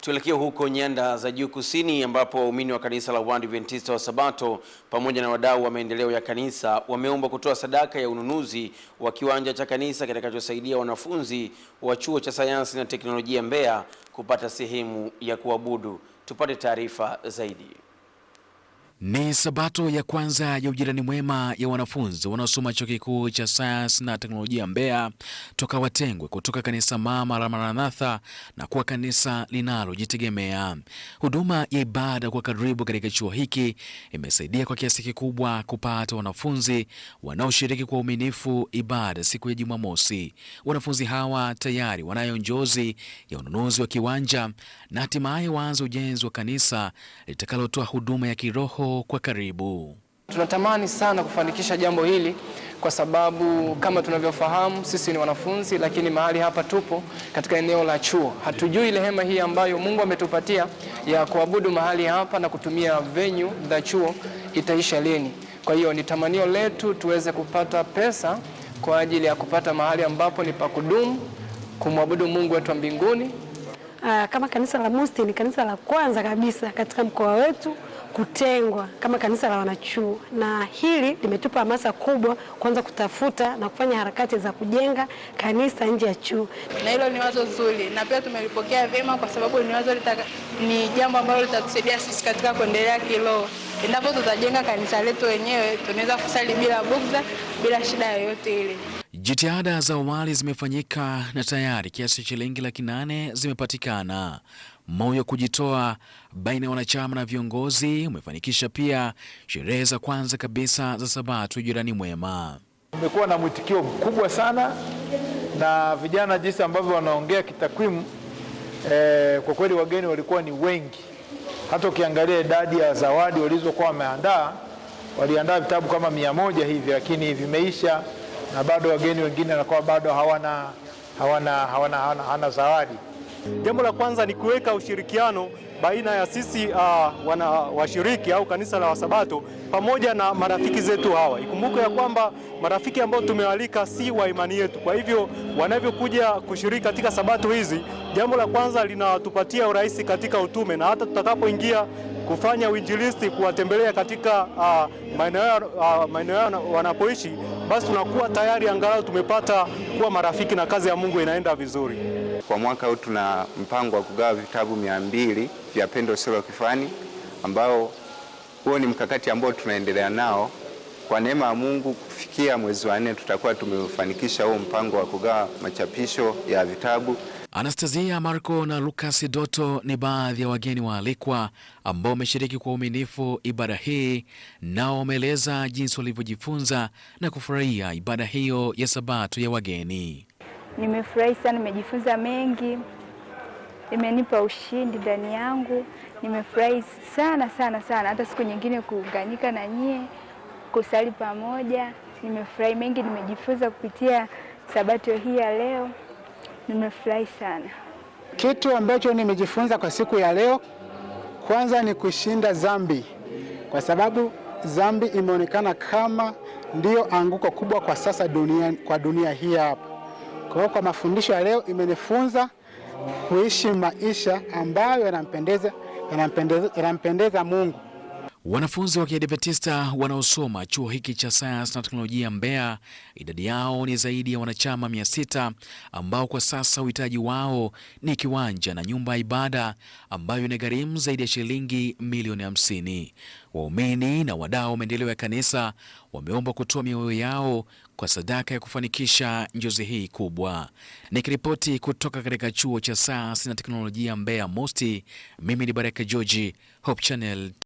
Tuelekea huko nyanda za juu kusini ambapo waumini wa kanisa la Waadventista wa Sabato pamoja na wadau wa maendeleo ya kanisa wameomba kutoa sadaka ya ununuzi wa kiwanja cha kanisa kitakachosaidia wanafunzi wa chuo cha sayansi na teknolojia Mbeya kupata sehemu ya kuabudu. Tupate taarifa zaidi. Ni Sabato ya kwanza ya ujirani mwema ya wanafunzi wanaosoma chuo kikuu cha sayansi na teknolojia Mbeya toka watengwe kutoka kanisa mama la Maranatha na kuwa kanisa linalojitegemea. Huduma ya ibada kwa karibu katika chuo hiki imesaidia kwa kiasi kikubwa kupata wanafunzi wanaoshiriki kwa uaminifu ibada siku ya Jumamosi. Wanafunzi hawa tayari wanayo njozi ya ununuzi wa kiwanja na hatimaye waanze ujenzi wa kanisa litakalotoa huduma ya kiroho kwa karibu. Tunatamani sana kufanikisha jambo hili kwa sababu kama tunavyofahamu sisi ni wanafunzi, lakini mahali hapa tupo katika eneo la chuo. Hatujui ile hema hii ambayo Mungu ametupatia ya kuabudu mahali hapa na kutumia venue za chuo itaisha lini. Kwa hiyo ni tamanio letu tuweze kupata pesa kwa ajili ya kupata mahali ambapo ni pa kudumu kumwabudu Mungu wetu wa mbinguni. Kama kanisa la Musti ni kanisa la kwanza kabisa katika mkoa wetu kutengwa kama kanisa la wanachuo, na hili limetupa hamasa kubwa kuanza kutafuta na kufanya harakati za kujenga kanisa nje ya chuo. Na hilo ni wazo zuri na pia tumelipokea vyema kwa sababu ni jambo ambalo litatusaidia sisi katika kuendelea kiroho. Endapo tutajenga kanisa letu wenyewe tunaweza kusali bila bugdha, bila shida yoyote ile. Jitihada za awali zimefanyika na tayari kiasi shilingi 800,000 zimepatikana. Moyo kujitoa baina ya wanachama na viongozi umefanikisha pia sherehe za kwanza kabisa za Sabato jirani mwema. Kumekuwa na mwitikio mkubwa sana na vijana jinsi ambavyo wanaongea kitakwimu, kwa kweli wageni walikuwa ni wengi. Hata ukiangalia idadi ya zawadi walizokuwa wameandaa, waliandaa vitabu kama 100 hivi, lakini vimeisha na bado wageni wengine wanakuwa bado hawana zawadi. Jambo la kwanza ni kuweka ushirikiano baina ya sisi washiriki au kanisa la Wasabato pamoja na marafiki zetu hawa. Ikumbuke ya kwamba marafiki ambao tumewalika si wa imani yetu. Kwa hivyo wanavyokuja kushiriki katika Sabato hizi, jambo la kwanza linatupatia urahisi katika utume, na hata tutakapoingia kufanya uinjilisti kuwatembelea katika maeneo wanapoishi, basi tunakuwa tayari angalau tumepata kuwa marafiki na kazi ya Mungu inaenda vizuri. Kwa mwaka huu tuna mpango wa kugawa vitabu 200 vya Pendo Silo Kifani, ambao huo ni mkakati ambao tunaendelea nao. Kwa neema ya Mungu kufikia mwezi wa 4 tutakuwa tumefanikisha huo mpango wa kugawa machapisho ya vitabu. Anastasia Marco na Lucas Doto ni baadhi ya wageni waalikwa ambao wameshiriki kwa uaminifu ibada hii, nao wameeleza jinsi walivyojifunza na kufurahia ibada hiyo ya Sabato ya wageni. Nimefurahi sana, nimejifunza mengi, imenipa ushindi ndani yangu. Nimefurahi sana sana sana, hata siku nyingine kuunganika na nyie, kusali pamoja. Nimefurahi mengi, nimejifunza kupitia Sabato hii ya leo. Nimefurahi sana. Kitu ambacho nimejifunza kwa siku ya leo, kwanza ni kushinda dhambi, kwa sababu dhambi imeonekana kama ndio anguko kubwa kwa sasa kwa dunia hii hapa. Kwa hiyo kwa mafundisho ya leo imenifunza kuishi maisha ambayo yanampendeza Mungu. Wanafunzi wa Kiadventista wanaosoma chuo hiki cha sayansi na teknolojia Mbeya, idadi yao ni zaidi ya wanachama 600 ambao kwa sasa uhitaji wao ni kiwanja na nyumba ya ibada ambayo inagharimu zaidi ya shilingi milioni 50. Waumini na wadau wa maendeleo ya kanisa wameomba kutoa mioyo yao kwa sadaka ya kufanikisha njozi hii kubwa. Nikiripoti kutoka katika chuo cha sayansi na teknolojia Mbeya Mosti, mimi ni Baraka George, Hope Channel.